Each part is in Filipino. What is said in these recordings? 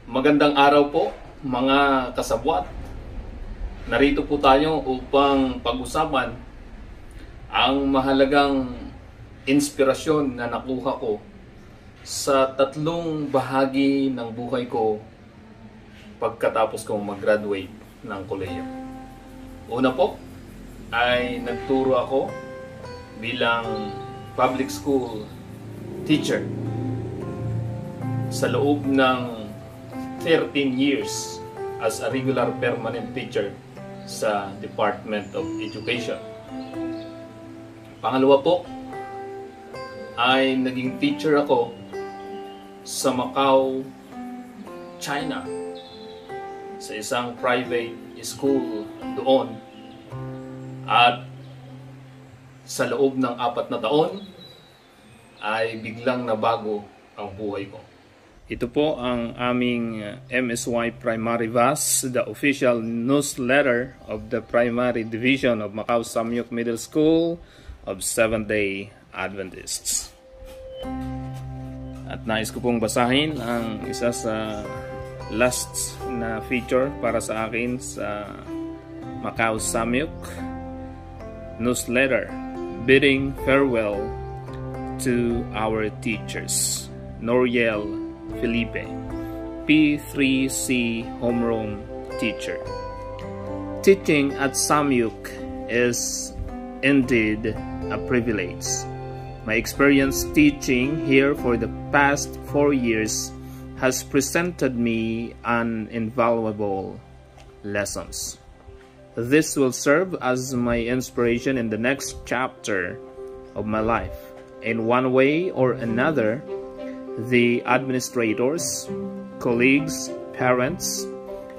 Magandang araw po mga kasabwat. Narito po tayo upang pag-usapan ang mahalagang inspirasyon na nakuha ko sa tatlong bahagi ng buhay ko pagkatapos kong mag-graduate ng kolehiyo. Una po ay nagturo ako bilang public school teacher sa loob ng 13 years as a regular permanent teacher sa Department of Education. Pangalawa po ay naging teacher ako sa Macau, China, sa isang private school doon, at sa loob ng 4 na taon ay biglang nabago ang buhay ko. Ito po ang aming MSY Primary VAS, the official newsletter of the Primary Division of Macau Samyukt Middle School of Seventh-day Adventists. At nais ko pong basahin ang isa sa last na feature para sa akin sa Macau Samyukt newsletter, bidding farewell to our teachers. Noriel Felipe, P3C homeroom teacher. Teaching at Samyukt is indeed a privilege. My experience teaching here for the past 4 years has presented me an invaluable lessons. This will serve as my inspiration in the next chapter of my life. In one way or another, the administrators, colleagues, parents,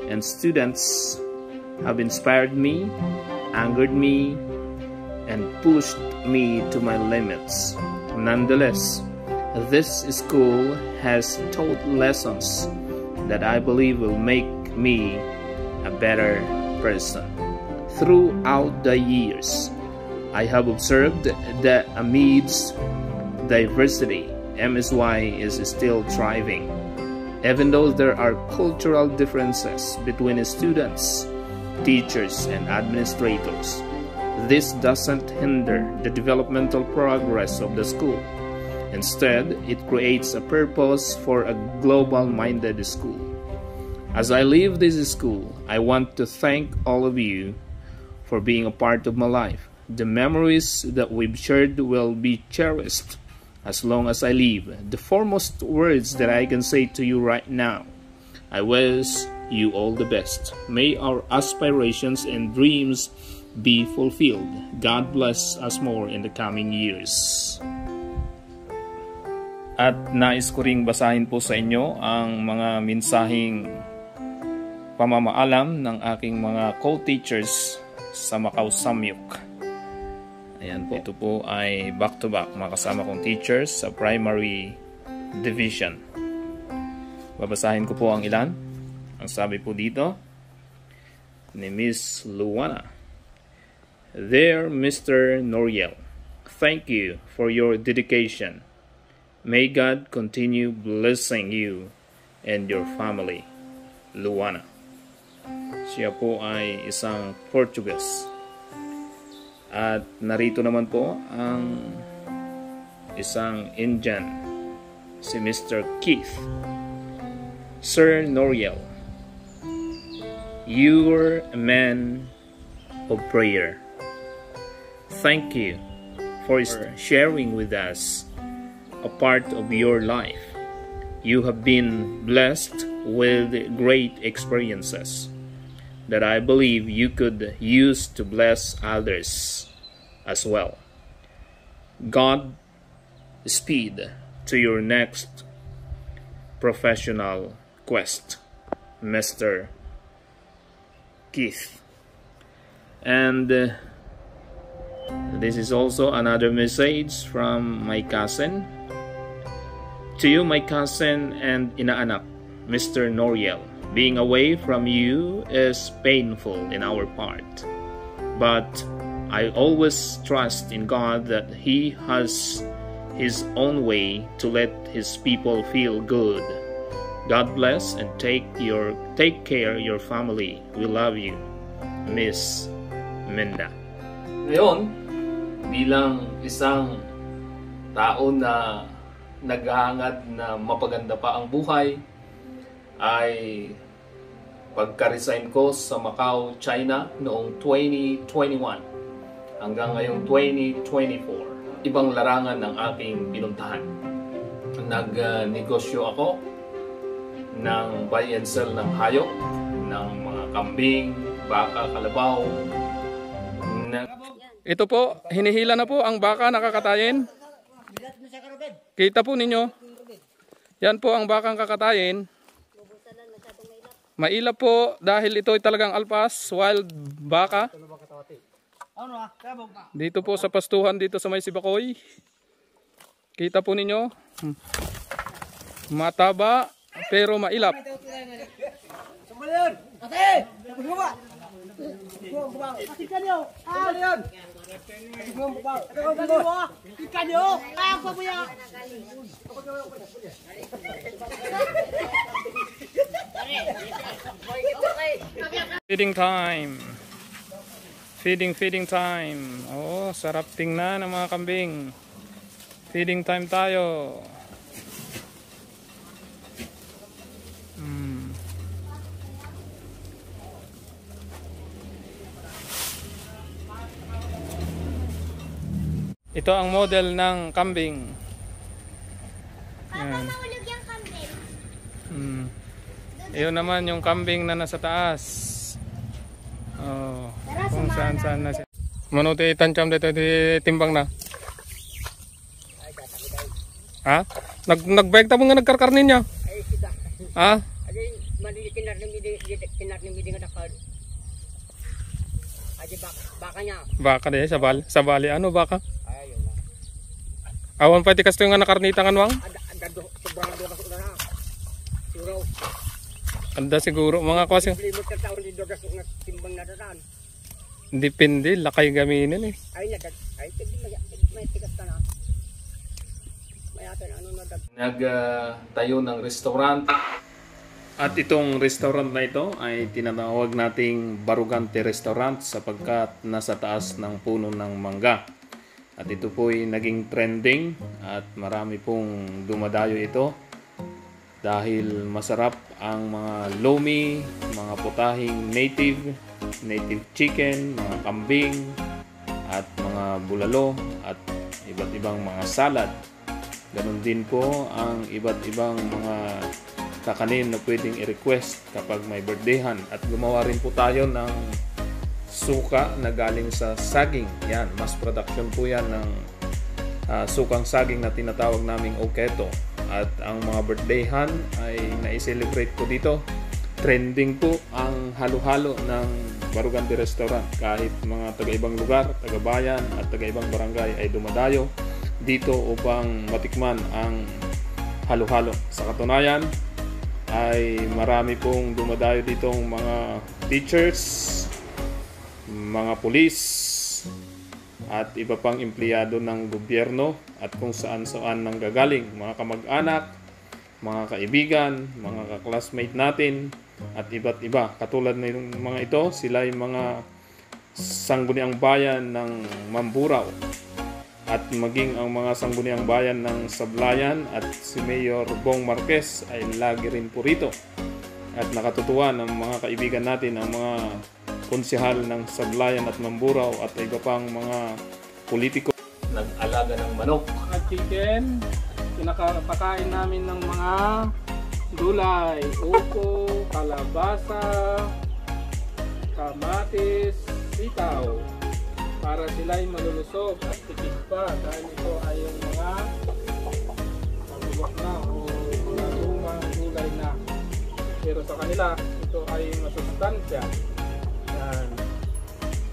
and students have inspired me, angered me, and pushed me to my limits. Nonetheless, this school has taught lessons that I believe will make me a better person. Throughout the years, I have observed that amidst diversity, MSY is still thriving. Even though there are cultural differences between students, teachers, and administrators, this doesn't hinder the developmental progress of the school. Instead, it creates a purpose for a global-minded school. As I leave this school, I want to thank all of you for being a part of my life. The memories that we've shared will be cherished as long as I live. The foremost words that I can say to you right now: I wish you all the best. May our aspirations and dreams be fulfilled. God bless us more in the coming years. At nais ko ring basahin po sa inyo ang mga mensaheng pamamaalam ng aking mga co-teachers sa Macau Samyukt. Ayan po. Ito po ay back-to-back mga kasama kong teachers sa primary division. Babasahin ko po ang ilan. Ang sabi po dito ni Miss Luana: Dear Mr. Noriel, thank you for your dedication. May God continue blessing you and your family. Luana. Siya po ay isang Portuguese. At narito naman po ang isang Indian, si Mr. Keith. Sir Noriel, you're a man of prayer. Thank you for sharing with us a part of your life. You have been blessed with great experiences that I believe you could use to bless others as well. God speed to your next professional quest, Mr. Keith. And this is also another message from my cousin. To you, my cousin and inaanak, Mr. Noriel. Being away from you is painful in our part, but I always trust in God that He has His own way to let His people feel good. God bless and take care your family. We love you, Miss Minda. Ngayon, bilang isang tao na naghahangad na mapaganda pa ang buhay, ay pagka-resign ko sa Macau, China noong 2021 hanggang ngayong 2024, ibang larangan ang aking pinuntahan. Nag-negosyo ako ng buy and sell ng hayop, ng mga kambing, baka, kalabaw. Ito po, hinihila na po ang baka nakakatayin. Kita po ninyo. Yan po ang bakang kakatayin. Mailap po dahil ito ay talagang alpas, wild baka. Dito po sa pastuhan dito sa may Sibacoy. Kita po ninyo. Mataba pero mailap. Feeding time. Feeding time. Oh, sarap tingnan ng mga kambing. Feeding time tayo. Ito ang model ng kambing. Ayan. Iyon naman yung kambing na nasa taas. Oh, kung saan na siya. Manuti tancam dito timbang na. Ha? Nagbike ta mo nga nagkarkarnin niya. Ha? Baka niya sa bali ano baka? Awan pa tikas yung nakarnita kanwang? Anda siguro mga kwasyo. Depende, lakay gaminin eh. Nagtayo ng restaurant. At itong restaurant na ito ay tinatawag nating Barugante Restaurant sapagkat nasa taas ng puno ng mangga. At ito po ay naging trending at marami pong dumadayo ito dahil masarap ang mga lomi, mga putahing native chicken, mga kambing at mga bulalo at iba't ibang mga salad. Ganon din po ang iba't ibang mga kakanin na pwedeng i-request kapag may birthdayhan. At gumawa rin po tayo ng suka na galing sa saging. Yan, mass production po yan ng sukang saging na tinatawag naming oketo. At ang mga birthdayhan ay na-celebrate ko dito. Trending po ang halo-halo ng Barugante Restaurant. Kahit mga taga-ibang lugar, taga-bayan at taga-ibang barangay ay dumadayo dito upang matikman ang halo-halo. Sa katunayan ay marami pong dumadayo ditong mga teachers, mga pulis at iba pang empleyado ng gobyerno at kung saan-saan nanggagaling, mga kamag-anak, mga kaibigan, mga kaklasmate natin at iba't iba. Katulad ng mga ito, sila ay mga sangguniang bayan ng Mamburao at maging ang mga sangguniang bayan ng Sablayan at si Mayor Bong Marquez ay lagi rin po rito. At nakatutuwa ng mga kaibigan natin ang mga konsehal ng Sablayan at Mamburao at iba pang mga politiko. Nag-alaga ng manok at chicken, pinakapakain namin ng mga gulay, upo, kalabasa, kamatis, sitaw para sila ay malulusog at tipid pa dahil ito ay yung mga mabubuak na o mga lumang gulay na, pero sa kanila ito ay masustansya. Yan.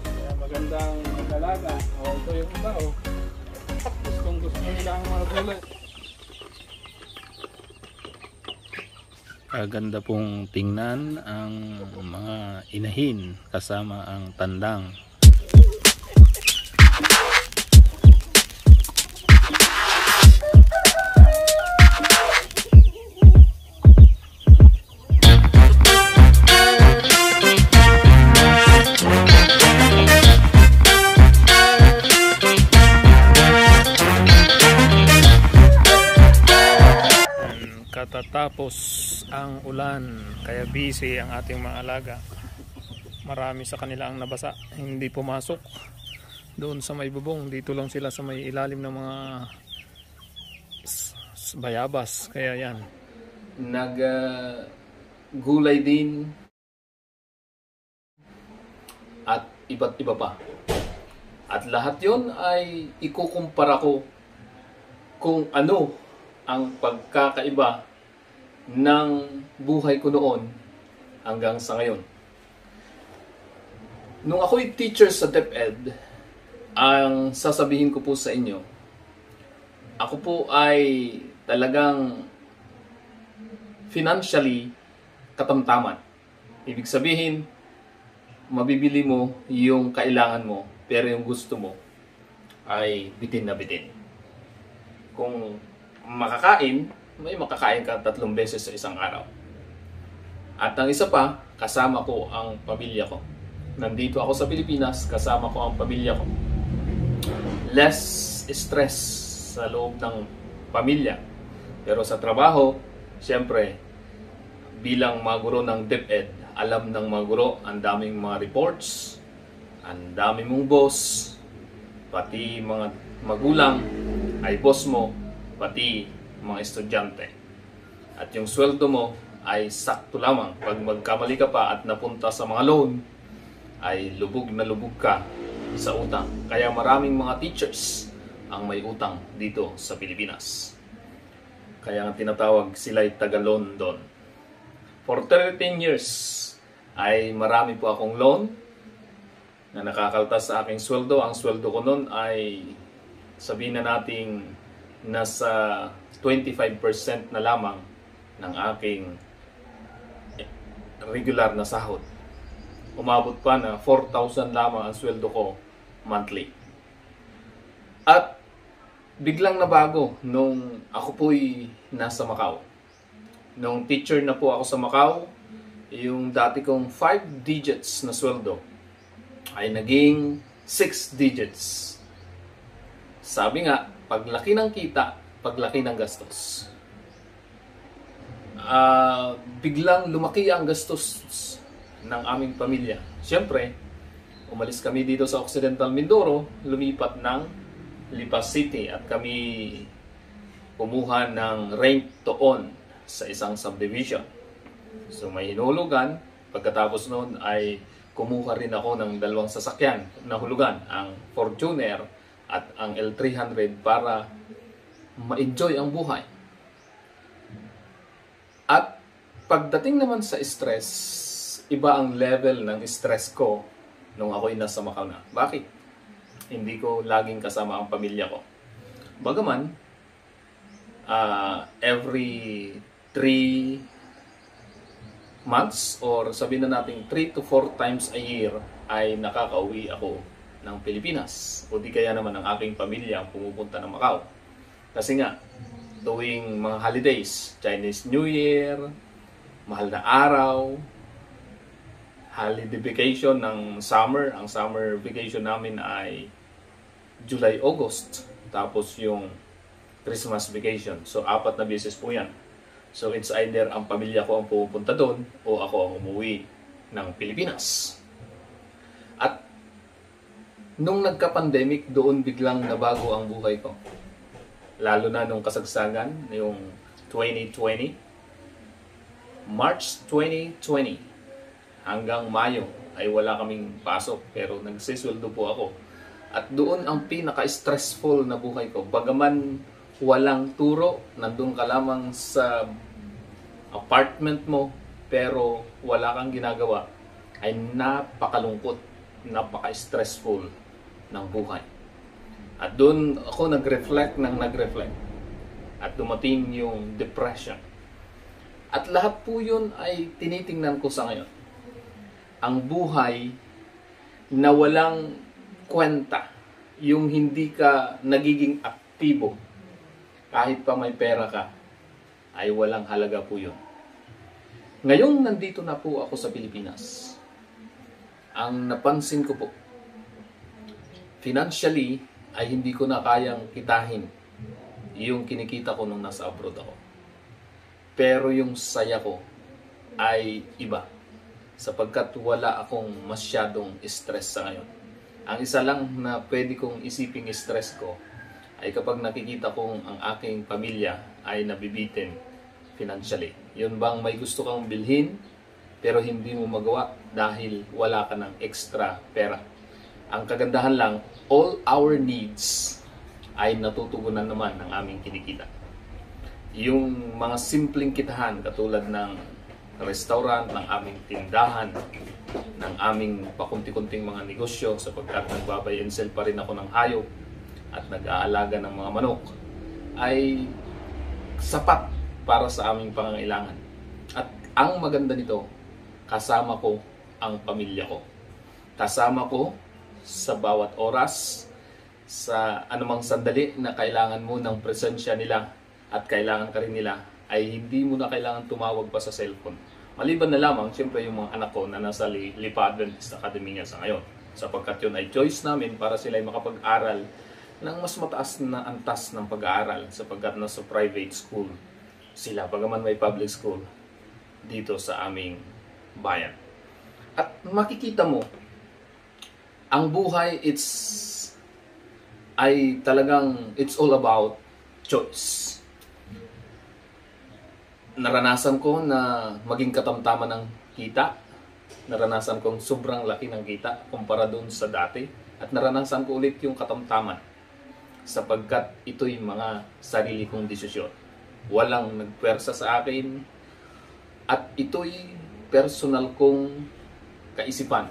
Kaya magandang mag-alaga. O ito yung iba o. Gustong gusto nila ang mga gulay. Ganda pong tingnan ang mga inahin kasama ang tandang. Tapos ang ulan, kaya busy ang ating mga alaga. Marami sa kanila ang nabasa, hindi pumasok doon sa may bubong. Dito lang sila sa may ilalim ng mga bayabas. Kaya yan, gulay din at iba't iba pa. At lahat yon ay ikukumpara ko kung ano ang pagkakaiba ng buhay ko noon hanggang sa ngayon. Nung ako'y teacher sa DepEd, ang sasabihin ko po sa inyo, ako po ay talagang financially katamtaman. Ibig sabihin, mabibili mo yung kailangan mo, pero yung gusto mo ay bitin na bitin. Kung makakain, may makakain ka 3 beses sa isang araw. At ang isa pa, kasama ko ang pamilya ko. Nandito ako sa Pilipinas, kasama ko ang pamilya ko. Less stress sa loob ng pamilya. Pero sa trabaho, siyempre, bilang mga guro ng DepEd, alam ng mga guro, ang daming mga reports, ang daming mong boss, pati mga magulang ay boss mo, pati mga estudyante. At yung sweldo mo ay sakto lamang. Pag magkamali ka pa at napunta sa mga loan, ay lubog na lubog ka sa utang. Kaya maraming mga teachers ang may utang dito sa Pilipinas. Kaya ang tinatawag sila'y taga-loan doon. For 13 years ay marami po akong loan na nakakaltas sa aking sweldo. Ang sweldo ko noon ay sabihin na nating nasa 25% na lamang ng aking regular na sahod. Umabot pa na 4,000 lamang ang sweldo ko monthly. At biglang nabago nung ako po'y nasa Macau. Nung teacher na po ako sa Macau, yung dati kong 5 digits na sweldo ay naging 6 digits. Sabi nga, paglaki ng kita, paglaki ng gastos. Biglang lumaki ang gastos ng aming pamilya. Siyempre, umalis kami dito sa Occidental Mindoro, lumipat ng Lipa City at kami kumuha ng rent to own sa isang subdivision. So may hinulugan. Pagkatapos noon ay kumuha rin ako ng 2 sasakyan na hulugan, ang Fortuner at ang L300 para ma-enjoy ang buhay. At pagdating naman sa stress, iba ang level ng stress ko nung ako'y nasa Macau na. Bakit? Hindi ko laging kasama ang pamilya ko. Bagaman, every 3 months or sabihin na natin 3 to 4 times a year ay nakakauwi ako ng Pilipinas. O di kaya naman ang aking pamilya ang pumupunta ng Macau. Kasi nga, tuwing mga holidays, Chinese New Year, mahal na araw, holiday vacation ng summer. Ang summer vacation namin ay July, August. Tapos yung Christmas vacation. So, 4 na beses po yan. So, it's either ang pamilya ko ang pupunta doon o ako ang umuwi ng Pilipinas. At nung nagka-pandemic, doon biglang nabago ang buhay ko. Lalo na nung kasagsagan, yung 2020. March 2020 hanggang Mayo ay wala kaming pasok pero nagsisweldo po ako. At doon ang pinaka-stressful na buhay ko. Bagaman walang turo, nandun ka lamang sa apartment mo pero wala kang ginagawa, ay napakalungkot, napaka-stressful ng buhay. At doon ako nag-reflect. At dumating yung depression. At lahat po yun ay tinitingnan ko sa ngayon. Ang buhay na walang kwenta, yung hindi ka nagiging aktibo, kahit pa may pera ka, ay walang halaga po yun. Ngayong nandito na po ako sa Pilipinas, ang napansin ko po, financially, ay hindi ko na kayang kitahin yung kinikita ko nung nasa abroad ako. Pero yung saya ko ay iba. Sapagkat wala akong masyadong stress sa ngayon. Ang isa lang na pwede kong isiping stress ko ay kapag nakikita kong ang aking pamilya ay nabibitin financially. Yun bang may gusto kang bilhin pero hindi mo magawa dahil wala ka ng extra pera. Ang kagandahan lang, all our needs ay natutugunan naman ng aming kinikita. Yung mga simpleng kitahan katulad ng restaurant, ng aming tindahan, ng aming pakunti-kunting mga negosyo sapagkat nagbabay and sell pa rin ako ng hayop at nag-aalaga ng mga manok ay sapat para sa aming pangangailangan. At ang maganda nito, kasama ko ang pamilya ko. Kasama ko sa bawat oras, sa anumang sandali na kailangan mo ng presensya nila at kailangan ka rin nila, ay hindi mo na kailangan tumawag pa sa cellphone. Maliban na lamang, siyempre yung mga anak ko na nasa Lipa Adventist Academy sa ngayon. Sapagkat yun ay choice namin para sila ay makapag-aral ng mas mataas na antas ng pag-aaral sapagkat nasa private school sila, bagaman may public school dito sa aming bayan. At makikita mo, ang buhay ay talagang it's all about choice. Naranasan ko na maging katamtaman ng kita. Naranasan kong sobrang laki ng kita kumpara doon sa dati. At naranasan ko ulit yung katamtaman sapagkat ito'y mga sarili kong desisyon. Walang nagpwersa sa akin at ito'y personal kong kaisipan.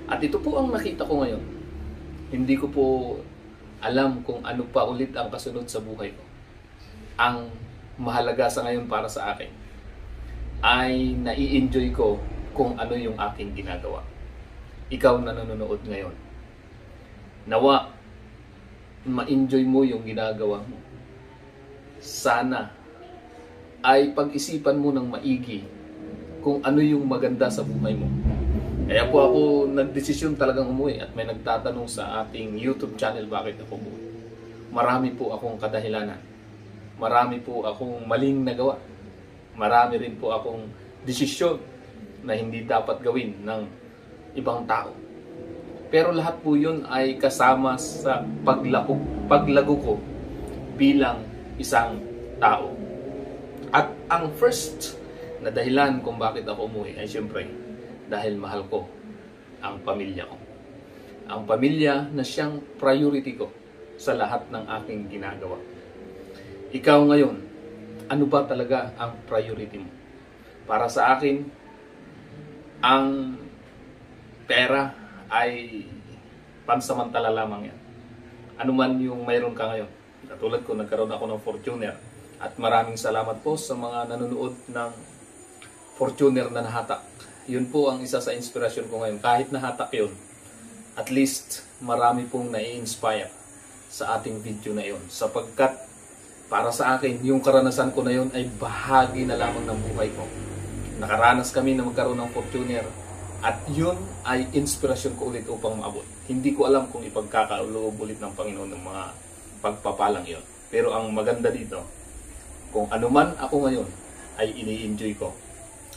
At ito po ang nakita ko ngayon. Hindi ko po alam kung ano pa ulit ang kasunod sa buhay ko. Ang mahalaga sa ngayon para sa akin ay nai-enjoy ko kung ano yung aking ginagawa. Ikaw na nanonood ngayon, nawa ma-enjoy mo yung ginagawa mo. Sana ay pag-isipan mo ng maigi kung ano yung maganda sa buhay mo. Kaya po ako nagdesisyon talagang umuwi at may nagtatanong sa ating YouTube channel bakit ako umuwi. Marami po akong kadahilanan. Marami po akong maling nagawa. Marami rin po akong desisyon na hindi dapat gawin ng ibang tao. Pero lahat po yun ay kasama sa paglago ko bilang isang tao. At ang first na dahilan kung bakit ako umuwi ay siyempre dahil mahal ko ang pamilya ko. Ang pamilya na siyang priority ko sa lahat ng aking ginagawa. Ikaw ngayon, ano ba talaga ang priority mo? Para sa akin, ang pera ay pansamantala lamang yan. Ano man yung mayroon ka ngayon. Katulad ko, nagkaroon ako ng Fortuner. At maraming salamat po sa mga nanonood ng Fortuner na nahatak. Yun po ang isa sa inspirasyon ko ngayon. Kahit nahatak yun, at least marami pong nai-inspire sa ating video na yun. Sapagkat para sa akin, yung karanasan ko na yun ay bahagi na lamang ng buhay ko. Nakaranas kami na magkaroon ng Fortuner at yun ay inspirasyon ko ulit upang maabot. Hindi ko alam kung ipagkakaloob ulit ng Panginoon ng mga pagpapalang yun. Pero ang maganda dito, kung anuman ako ngayon ay ini-enjoy ko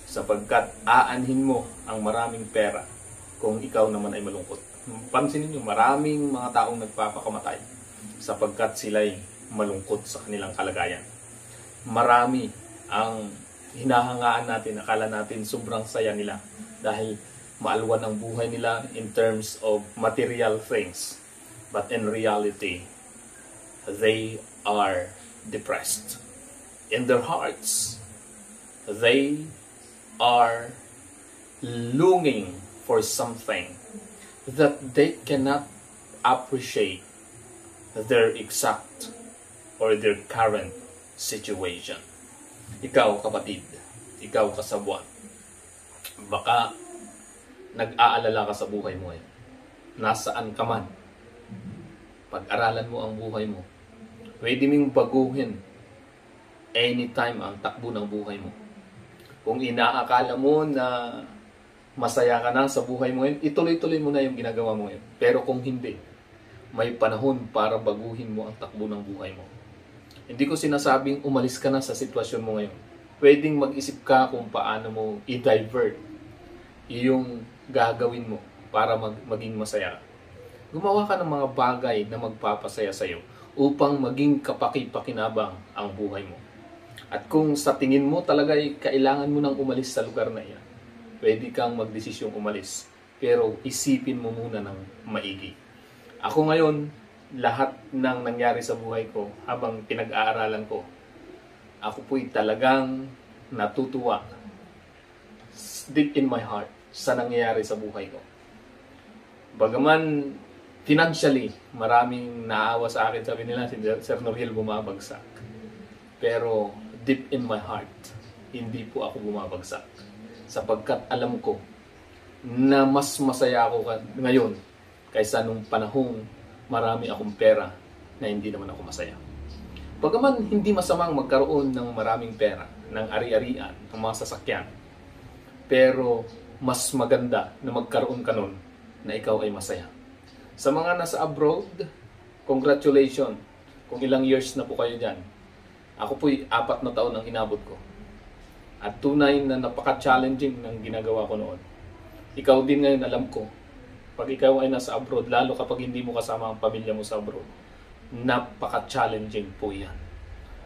sapagkat aanhin mo ang maraming pera kung ikaw naman ay malungkot. Pansinin nyo, maraming mga taong nagpapakamatay sapagkat sila'y malungkot sa kanilang kalagayan. Marami ang hinahangaan natin, akala natin sobrang saya nila dahil maalwan ang buhay nila in terms of material things. But in reality, they are depressed. In their hearts, they are longing for something that they cannot appreciate their exact or their current situation. Ikaw kapatid, ikaw kasabwat, baka nag-aalala ka sa buhay mo ngayon. Nasaan ka man, pag-aralan mo ang buhay mo. Pwede mong baguhin anytime ang takbo ng buhay mo. Kung inaakala mo na masaya ka na sa buhay mo ngayon, ituloy-tuloy mo na yung ginagawa mo ngayon. Pero kung hindi, may panahon para baguhin mo ang takbo ng buhay mo. Hindi ko sinasabing umalis ka na sa sitwasyon mo ngayon. pwedeng mag-isip ka kung paano mo i-divert yung gagawin mo para maging masaya. Gumawa ka ng mga bagay na magpapasaya sa'yo upang maging kapaki-pakinabang ang buhay mo. At kung sa tingin mo talaga ay kailangan mo nang umalis sa lugar na iyan, pwede kang magdesisyong umalis. Pero isipin mo muna ng maigi. Ako ngayon, lahat ng nangyari sa buhay ko habang pinag-aaralan ko, ako po'y talagang natutuwa deep in my heart sa nangyayari sa buhay ko. Bagaman financially, maraming naawa sa akin, sabi nila, si Sir Noriel bumabagsak. Pero deep in my heart, hindi po ako bumabagsak. Sapagkat alam ko na mas masaya ako ngayon kaysa nung panahong marami akong pera na hindi naman ako masaya. Bagaman hindi masamang magkaroon ng maraming pera, ng ari-arian, ng mga sasakyan, pero mas maganda na magkaroon ka nun na ikaw ay masaya. Sa mga nasa abroad, congratulations kung ilang years na po kayo dyan. Ako po'y 4 na taon ang inabot ko. At tunay na napaka-challenging ng ginagawa ko noon. Ikaw din ngayon, alam ko, pag ikaw ay nasa abroad, lalo kapag hindi mo kasama ang pamilya mo sa abroad, napaka-challenging po yan.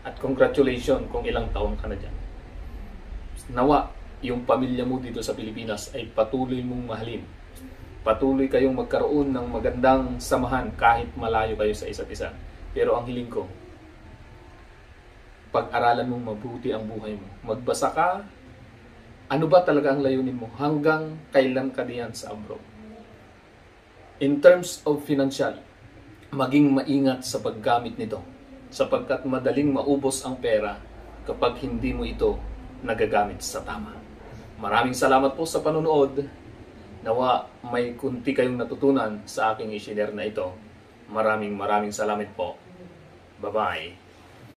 At congratulations kung ilang taon ka na dyan. Nawa, yung pamilya mo dito sa Pilipinas ay patuloy mong mahalin. Patuloy kayong magkaroon ng magandang samahan kahit malayo kayo sa isa't isa. Pero ang hiling ko, pag-aralan mong mabuti ang buhay mo. Magbasa ka, ano ba talaga ang layunin mo? Hanggang kailan ka diyan sa abroad? In terms of financial, maging maingat sa paggamit nito. Sapagkat madaling maubos ang pera kapag hindi mo ito nagagamit sa tama. Maraming salamat po sa panonood. Nawa may kunti kayong natutunan sa aking i-share na ito. Maraming salamat po. Bye-bye.